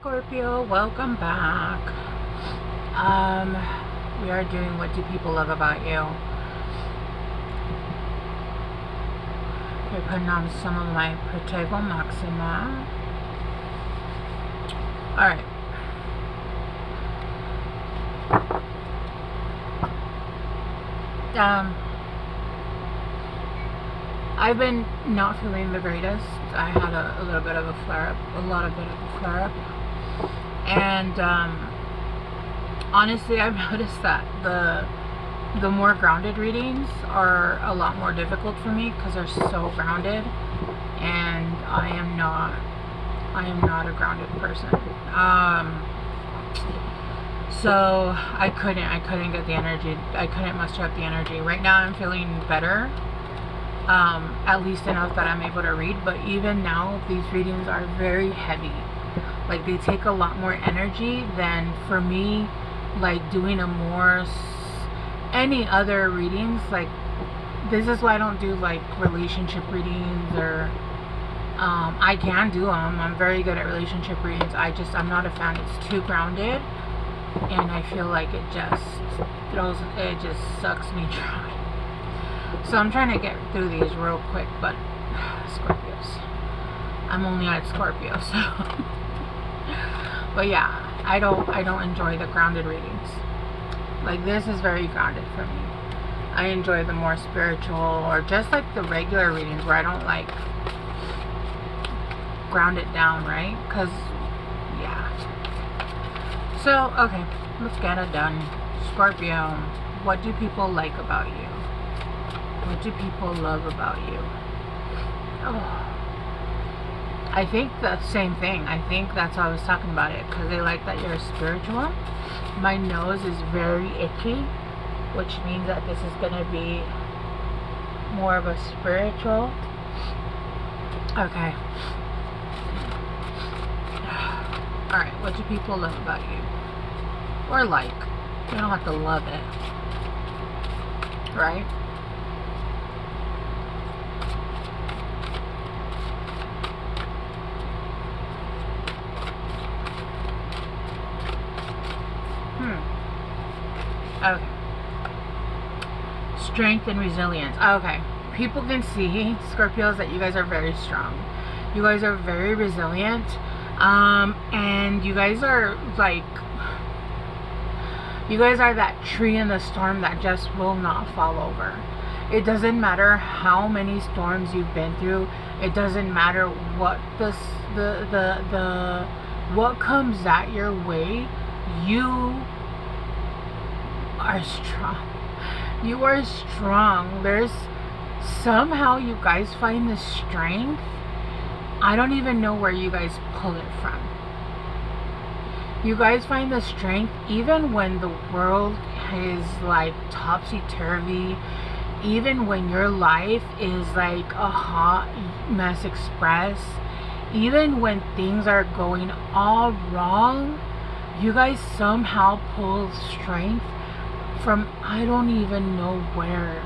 Scorpio, welcome back. We are doing what do people love about you. We're putting on some of my Protego Maxima. Alright. I've been not feeling the greatest. I had a little bit of a flare-up, and honestly, I've noticed that the more grounded readings are a lot more difficult for me because they're so grounded, and I am not a grounded person. So I couldn't get the energy. I couldn't muster up the energy. Right now, I'm feeling better. At least enough that I'm able to read, but even now these readings are very heavy. Like, they take a lot more energy than for me, like doing any other readings. Like, this is why I don't do like relationship readings, or I can do them. I'm very good at relationship readings. I'm not a fan. It's too grounded, and I feel like it just sucks me dry. So I'm trying to get through these real quick, but Scorpios. I'm only at Scorpio, so. But yeah, I don't enjoy the grounded readings. Like, this is very grounded for me. I enjoy the more spiritual, or just like the regular readings where I don't like ground it down, right? Because, yeah. So, okay, let's get it done. Scorpio, what do people like about you? What do people love about you? Oh, I think the same thing. I think that's why I was talking about it, because they like that you're spiritual. My nose is very itchy, which means that this is going to be more of a spiritual. Okay. Alright, what do people love about you? Or like. You don't have to love it. Right? Okay. Strength and resilience. Okay. People can see, Scorpios, that you guys are very strong. You guys are very resilient. And you guys are like, you guys are that tree in the storm that just will not fall over. It doesn't matter how many storms you've been through. It doesn't matter what what comes at your way. You are strong. You are strong. There's somehow you guys find the strength. I don't even know where you guys pull it from. You guys find the strength even when the world is like topsy-turvy, even when your life is like a hot mess express, even when things are going all wrong. You guys somehow pull strength from I don't even know where.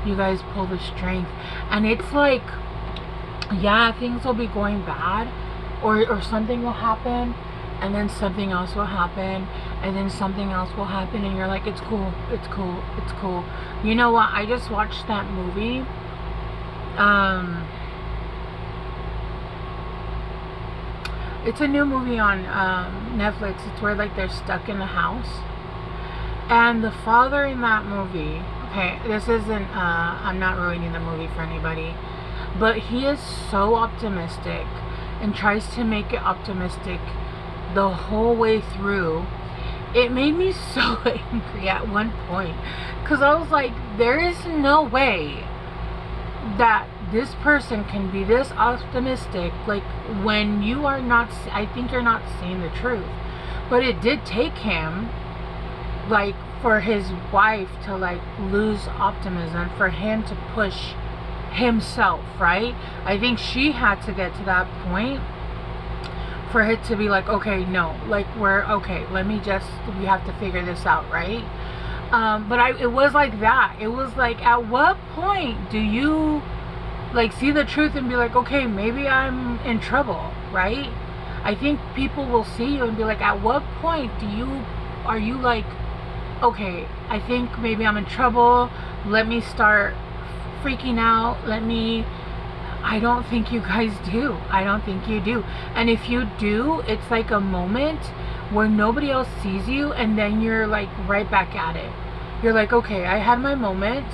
You guys pull the strength, and it's like, yeah, things will be going bad, or something will happen, and then something else will happen, and then something else will happen, and you're like, it's cool, it's cool, it's cool. You know what? I just watched that movie. It's a new movie on Netflix. It's where like they're stuck in a house. And the father in that movie, okay, this isn't, I'm not ruining the movie for anybody, but he is so optimistic and tries to make it optimistic the whole way through. It made me so angry at one point, because I was like, there is no way that this person can be this optimistic, like, when you are not, I think you're not seeing the truth. But it did take him, like, for his wife to like lose optimism, for him to push himself, right? I think she had to get to that point for it to be like, okay, no, like, we're okay, we have to figure this out, right? But it was like that. It was like, at what point do you like see the truth and be like, okay, maybe I'm in trouble, right? I think people will see you and be like, at what point are you like, okay, I think maybe I'm in trouble, let me start freaking out, I don't think you guys do. I don't think you do. And if you do, it's like a moment where nobody else sees you, and then you're like right back at it. You're like, okay, I had my moment.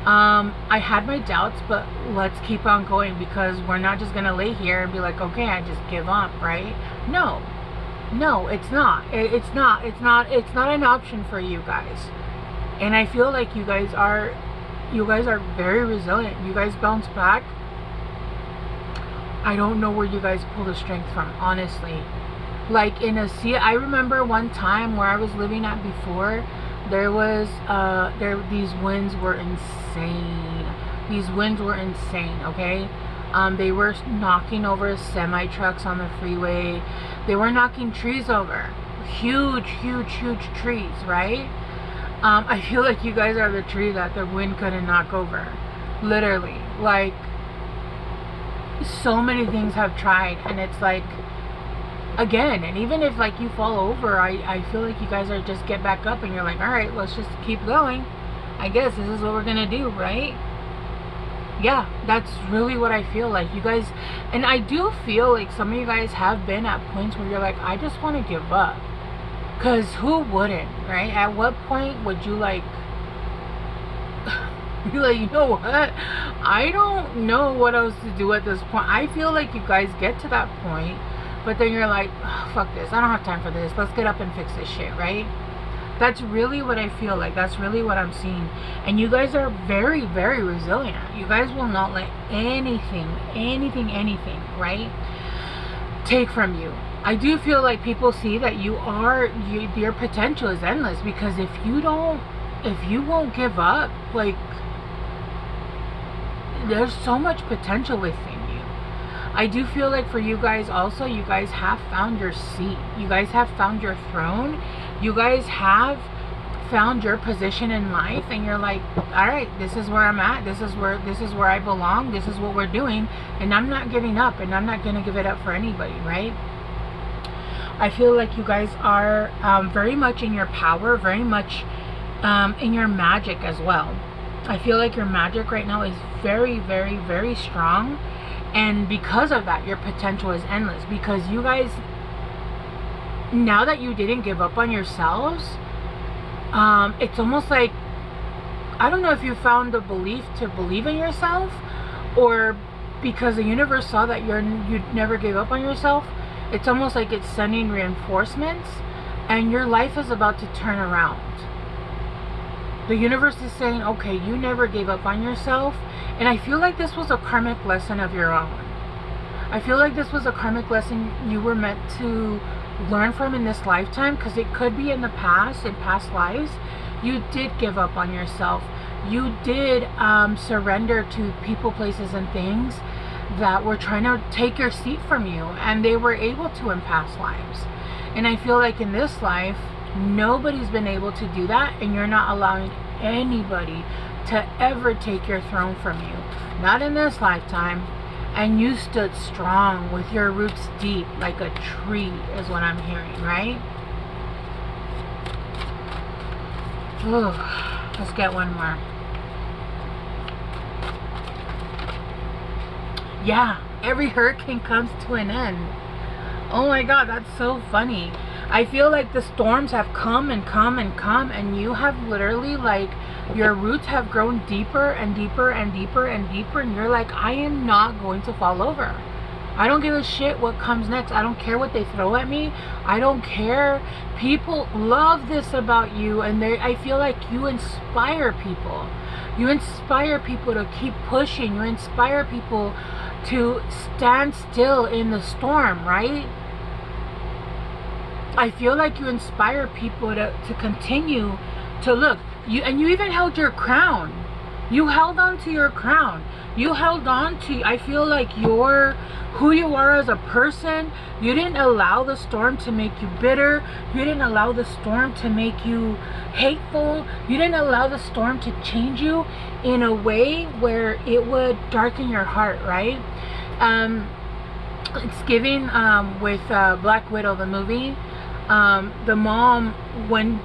I had my doubts, but let's keep on going, because we're not just gonna lay here and be like, okay, I just give up, right? No, it's not. It's not an option for you guys. And I feel like you guys are very resilient. You guys bounce back. I don't know where you guys pull the strength from, honestly. Like I remember one time where I was living at before, these winds were insane. Okay? They were knocking over semi trucks on the freeway. They were knocking trees over. Huge trees, right? I feel like you guys are the tree that the wind couldn't knock over. Literally. Like, so many things have tried, and it's like, again, and even if like you fall over, I feel like you guys are just get back up and you're like, all right, let's just keep going. I guess this is what we're gonna do, right? Yeah, that's really what I feel like. You guys, and I do feel like some of you guys have been at points where you're like, I just want to give up. Because who wouldn't, right? At what point would you like be like, you know what? I don't know what else to do at this point. I feel like you guys get to that point, but then you're like, oh, fuck this. I don't have time for this. Let's get up and fix this shit, right? That's really what I feel like. That's really what I'm seeing. And you guys are very, very resilient. You guys will not let anything, right, take from you. I do feel like people see that your potential is endless, because if you won't give up, like, there's so much potential within you. I do feel like for you guys also, you guys have found your seat. You guys have found your throne. You guys have found your position in life, and you're like, all right, this is where I'm at. This is where I belong. This is what we're doing, and I'm not giving up, and I'm not going to give it up for anybody, right? I feel like you guys are very much in your power, very much in your magic as well. I feel like your magic right now is very, very, very strong. And because of that, your potential is endless. Because you guys, now that you didn't give up on yourselves, it's almost like, I don't know if you found the belief to believe in yourself, or because the universe saw that you never gave up on yourself. It's almost like it's sending reinforcements, and your life is about to turn around. The universe is saying, okay, you never gave up on yourself. And I feel like this was a karmic lesson of your own. I feel like this was a karmic lesson you were meant to learn from in this lifetime, because it could be in past lives, you did give up on yourself. You did surrender to people, places, and things that were trying to take your seat from you, and they were able to in past lives. And I feel like in this life, nobody's been able to do that, and you're not allowing anybody to ever take your throne from you. Not in this lifetime. And you stood strong with your roots deep like a tree, is what I'm hearing, right? Ooh, let's get one more. Yeah, every hurricane comes to an end. Oh my god, that's so funny. I feel like the storms have come and come and come, and you have literally, like, your roots have grown deeper and deeper and deeper and deeper, and you're like, I am not going to fall over. I don't give a shit what comes next. I don't care what they throw at me. I don't care. People love this about you, and I feel like you inspire people. You inspire people to keep pushing. You inspire people to stand still in the storm, right? I feel like you inspire people to continue to look. You even held your crown. You held on to your crown. You held on to, I feel like you're who you are as a person. You didn't allow the storm to make you bitter. You didn't allow the storm to make you hateful. You didn't allow the storm to change you in a way where it would darken your heart, right? It's giving with Black Widow, the movie. The mom, when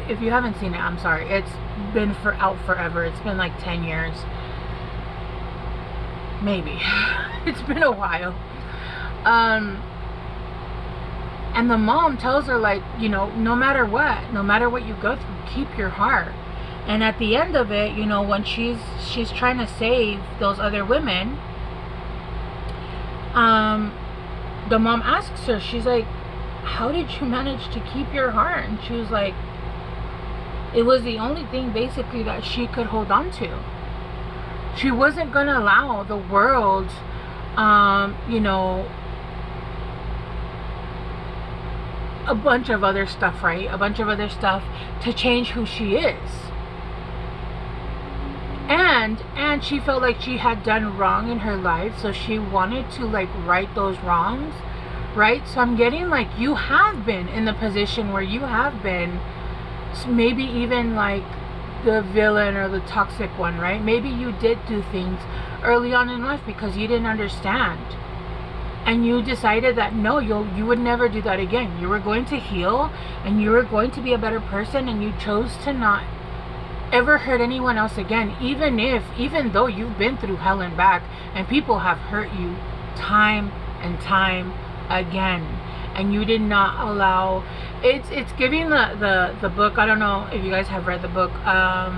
if you haven't seen it, I'm sorry. It's been out forever. It's been like 10 years, maybe. It's been a while. And the mom tells her, like, you know, no matter what you go through, keep your heart. And at the end of it, you know, when she's trying to save those other women, the mom asks her, she's like, how did you manage to keep your heart? And she was like, it was the only thing basically that she could hold on to. She wasn't going to allow the world, you know, a bunch of other stuff, right? A bunch of other stuff to change who she is. And she felt like she had done wrong in her life, so she wanted to, like, right those wrongs, right? So I'm getting, like, you have been in the position where you have been maybe even like the villain or the toxic one, right? Maybe you did do things early on in life because you didn't understand, and you decided that no, you would never do that again. You were going to heal, and you were going to be a better person, and you chose to not ever hurt anyone else again, even though you've been through hell and back, and people have hurt you time and time again, and you did not allow. It's giving the book. I don't know if you guys have read the book. I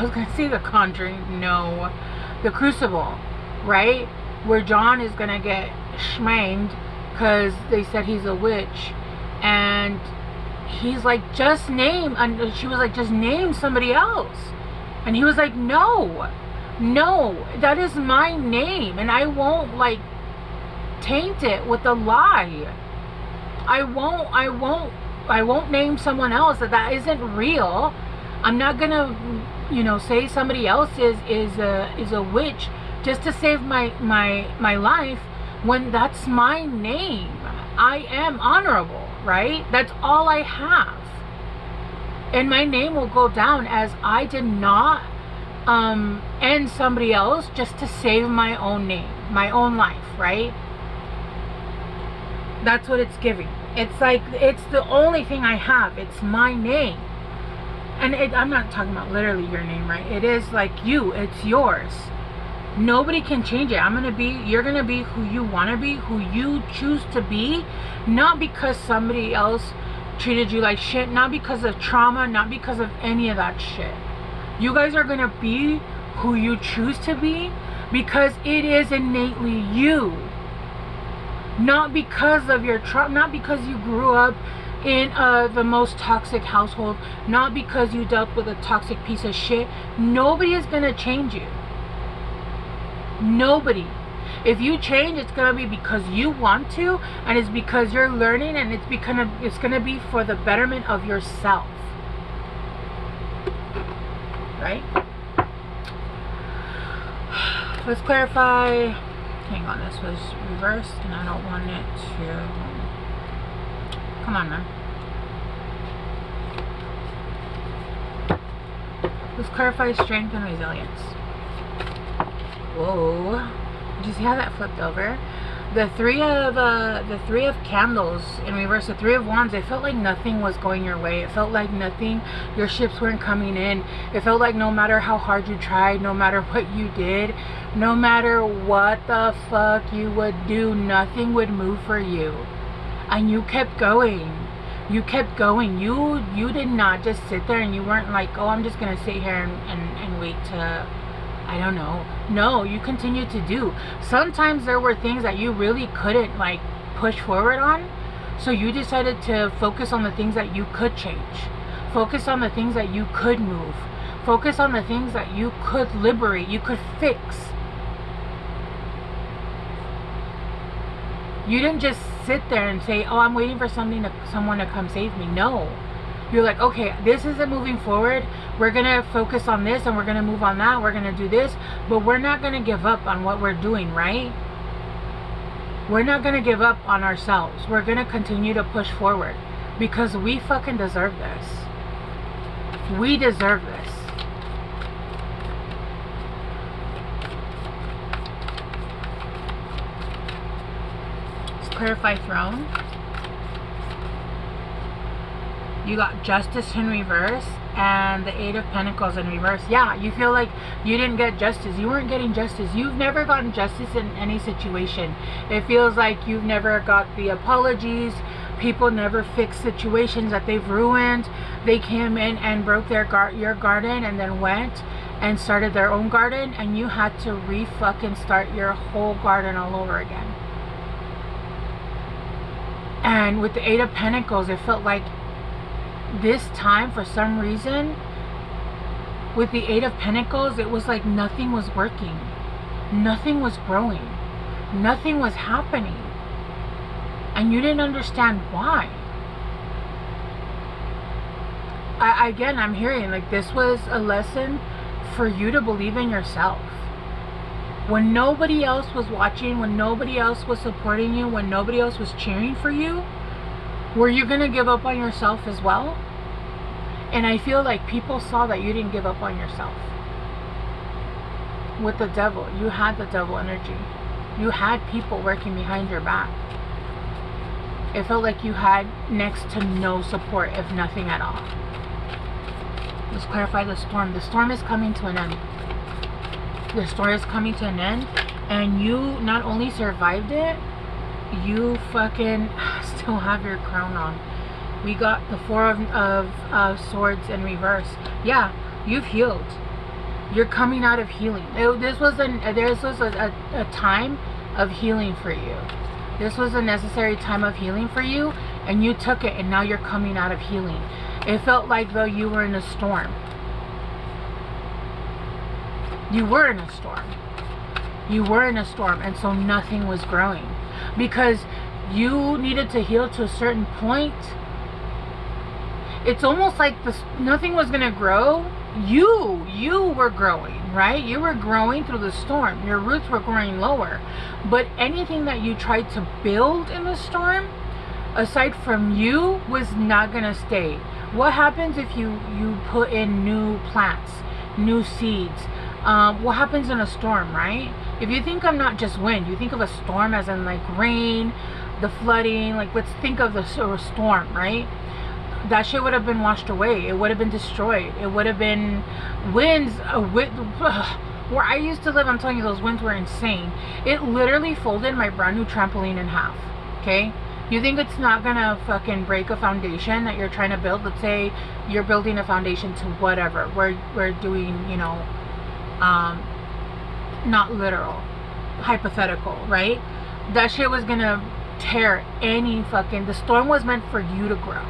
was gonna say The Conjuring. No, The Crucible, right? Where John is gonna get schmanged because they said he's a witch, and he's like, just name, and she was like, just name somebody else, and he was like, no, that is my name, and I won't, like, taint it with a lie. I won't name someone else that isn't real. I'm not gonna, you know, say somebody else is a witch just to save my life when that's my name. I am honorable, right? That's all I have, and my name will go down as I did not end somebody else just to save my own name, my own life, right? That's what it's giving. It's like, it's the only thing I have. It's my name. And I'm not talking about literally your name, right? It is like you. It's yours. Nobody can change it. You're gonna be who you want to be, who you choose to be, not because somebody else treated you like shit, not because of trauma, not because of any of that shit. You guys are gonna be who you choose to be because it is innately you. Not because of your trauma, not because you grew up in the most toxic household, not because you dealt with a toxic piece of shit. Nobody is gonna change you. Nobody. If you change, it's gonna be because you want to, and it's because you're learning, and it's gonna be for the betterment of yourself, right? Let's clarify. Hang on, this was reversed, and I don't want it to. Come on, man. Let's clarify strength and resilience. Whoa! Did you see how that flipped over? The three of candles in reverse, the three of wands. It felt like nothing was going your way. It felt like nothing. Your ships weren't coming in. It felt like no matter how hard you tried, no matter what you did, no matter what the fuck you would do, nothing would move for you. And you kept going. You kept going. You did not just sit there, and you weren't like, oh, I'm just gonna sit here and wait to, I don't know. No, you continued to do. Sometimes there were things that you really couldn't, like, push forward on, so you decided to focus on the things that you could change. Focus on the things that you could move. Focus on the things that you could liberate, you could fix. You didn't just sit there and say, oh, I'm waiting for someone to come save me. No. You're like, okay, this isn't moving forward. We're going to focus on this, and we're going to move on that. We're going to do this. But we're not going to give up on what we're doing, right? We're not going to give up on ourselves. We're going to continue to push forward because we fucking deserve this. We deserve this. clarify throne. You got Justice in reverse and the Eight of Pentacles in reverse. Yeah, you feel like you didn't get justice. You weren't getting justice. You've never gotten justice in any situation. It feels like you've never got the apologies. People never fix situations that they've ruined. They came in and broke your garden and then went and started their own garden, and you had to fucking start your whole garden all over again. And with the Eight of Pentacles, it felt like this time, for some reason, with the Eight of Pentacles, it was like nothing was working. Nothing was growing. Nothing was happening. And you didn't understand why. Again, I'm hearing like this was a lesson for you to believe in yourself. When nobody else was watching, when nobody else was supporting you, when nobody else was cheering for you, were you going to give up on yourself as well? And I feel like people saw that you didn't give up on yourself. With the devil, you had the devil energy. You had people working behind your back. It felt like you had next to no support, if nothing at all. Let's clarify the storm. The storm is coming to an end. The storm is coming to an end. And you not only survived it, you fucking still have your crown on. We got the Four of Swords in reverse. Yeah, you've healed. You're coming out of healing. This was a time of healing for you. This was a necessary time of healing for you, and you took it, and now you're coming out of healing. It felt like though you were in a storm. You were in a storm. You were in a storm, and so nothing was growing. Because you needed to heal to a certain point. It's almost like nothing was going to grow. You were growing, right? You were growing through the storm. Your roots were growing lower. But anything that you tried to build in the storm, aside from you, was not going to stay. What happens if you put in new plants, new seeds? What happens in a storm, right? If you think of not just wind, you think of a storm as in like rain, the flooding, like let's think of the storm, right? That shit would have been washed away. It would have been destroyed. It would have been winds. Where I used to live, I'm telling you, those winds were insane. It literally folded my brand new trampoline in half. Okay? You think it's not gonna fucking break a foundation that you're trying to build? Let's say you're building a foundation to whatever. We're doing, you know, not literal, hypothetical, right? That shit was gonna tear any fucking... The storm was meant for you to grow.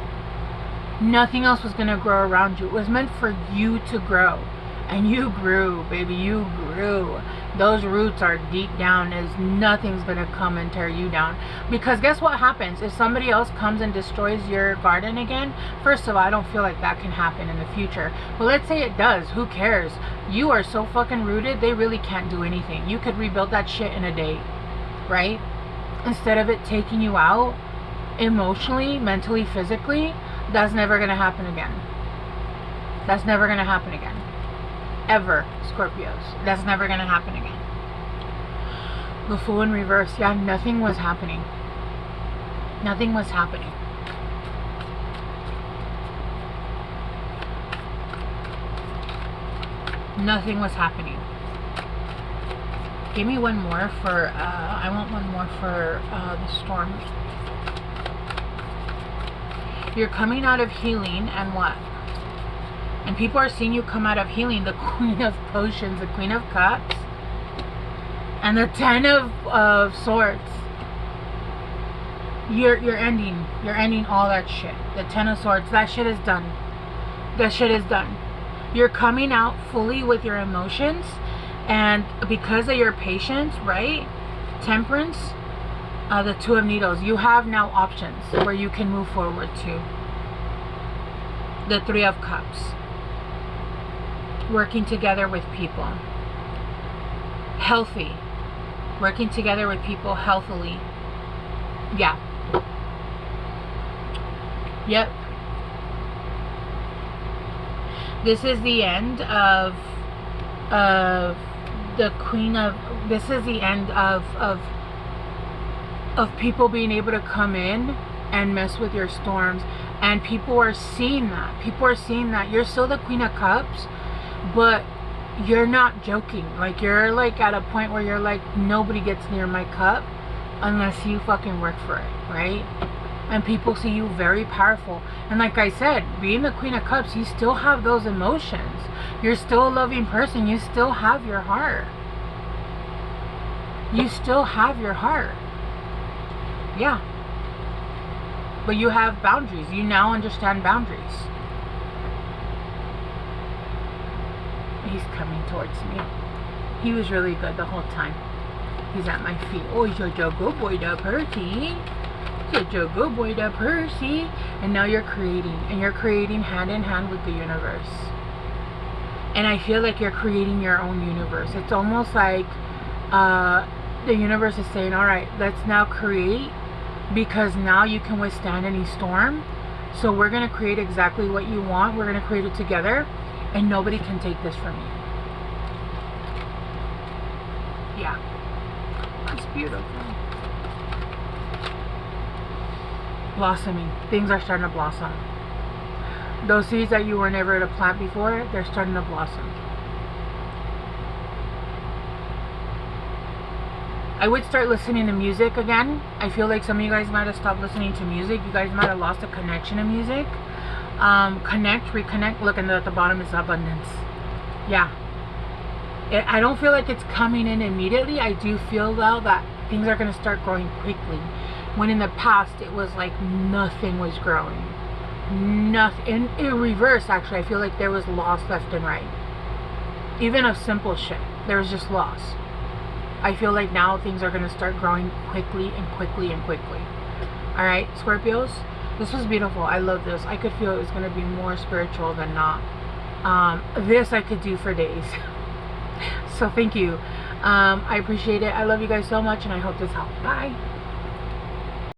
Nothing else was gonna grow around you. It was meant for you to grow. And you grew, baby, you grew. Those roots are deep down, as nothing's gonna come and tear you down. Because guess what happens? If somebody else comes and destroys your garden again, first of all, I don't feel like that can happen in the future. But let's say it does, who cares? You are so fucking rooted, they really can't do anything. You could rebuild that shit in a day, right? Instead of it taking you out emotionally, mentally, physically. That's never gonna happen again. That's never gonna happen again. Ever, Scorpios. That's never gonna happen again. The Fool in reverse. Yeah, nothing was happening. Nothing was happening. Nothing was happening. Give me one more for, I want one more for the storm. You're coming out of healing, and what? And people are seeing you come out of healing. The Queen of Potions, the Queen of Cups, and the Ten of Swords. You're ending all that shit. The Ten of Swords, that shit is done. That shit is done. You're coming out fully with your emotions, and because of your patience, right? Temperance. The Two of Needles. You have now options where you can move forward to. The Three of Cups. Working together with people. Healthy. Working together with people healthily. Yeah. Yep. This is the end of the Queen of... This is the end of of people being able to come in and mess with your storms. And people are seeing that. People are seeing that you're still the Queen of Cups, but you're not joking. Like, you're like at a point where you're like, nobody gets near my cup unless you fucking work for it, right? And people see you very powerful. And like I said, being the Queen of Cups, you still have those emotions. You're still a loving person. You still have your heart. You still have your heart. Yeah. But you have boundaries. You now understand boundaries. He's coming towards me. He was really good the whole time. He's at my feet. Oh, you're a good boy, da Percy. You're a good boy, da Percy. And now you're creating. And you're creating hand in hand with the universe. And I feel like you're creating your own universe. It's almost like the universe is saying, all right, let's now create, because now you can withstand any storm. So we're going to create exactly what you want. We're going to create it together, and nobody can take this from you. Yeah. That's beautiful. Blossoming. Things are starting to blossom. Those seeds that you were never able to plant before, they're starting to blossom. I would start listening to music again. I feel like some of you guys might have stopped listening to music. You guys might have lost a connection to music. Connect, reconnect. Look, and at the bottom is abundance. Yeah. I don't feel like it's coming in immediately. I do feel though that things are going to start growing quickly. When in the past it was like nothing was growing. Nothing. In reverse, actually, I feel like there was loss left and right. Even of simple shit, there was just loss. I feel like now things are going to start growing quickly and quickly and quickly. Alright, Scorpios, this was beautiful. I love this. I could feel it was going to be more spiritual than not. This I could do for days. So thank you. I appreciate it. I love you guys so much, and I hope this helped. Bye.